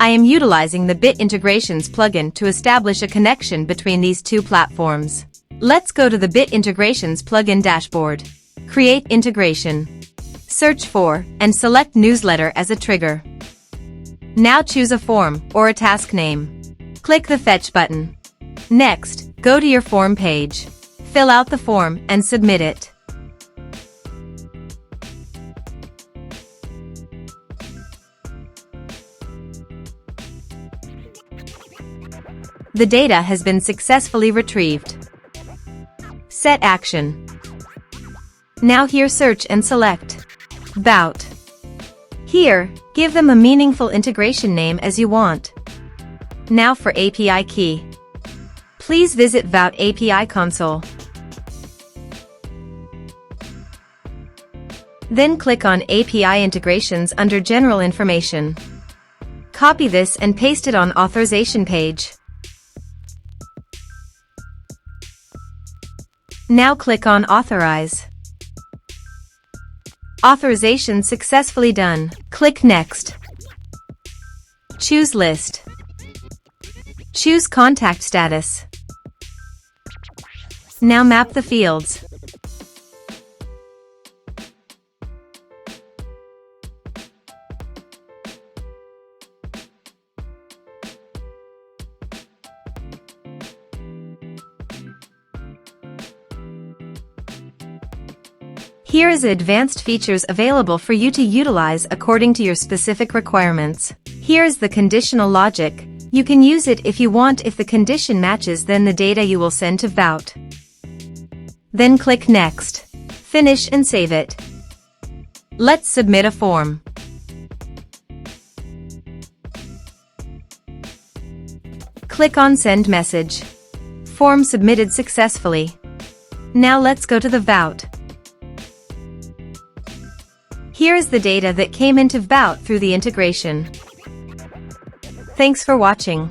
I am utilizing the Bit Integrations plugin to establish a connection between these two platforms. Let's go to the Bit Integrations plugin dashboard. Create integration. Search for and select newsletter as a trigger. Now choose a form or a task name. Click the Fetch button. Next, go to your form page. Fill out the form and submit it. The data has been successfully retrieved. Set action. Now here search and select VBOUT. Here, give them a meaningful integration name as you want. Now for API key. Please visit VBOUT API console. Then click on API integrations under General Information. Copy this and paste it on Authorization page. Now click on Authorize. Authorization successfully done. Click Next. Choose List. Choose Contact Status. Now map the fields. Here is the advanced features available for you to utilize according to your specific requirements. Here is the conditional logic. You can use it if you want. If the condition matches, then the data you will send to VBOUT. Then click Next. Finish and save it. Let's submit a form. Click on Send Message. Form submitted successfully. Now let's go to the VBOUT. Here is the data that came into VBOUT through the integration. Thanks for watching.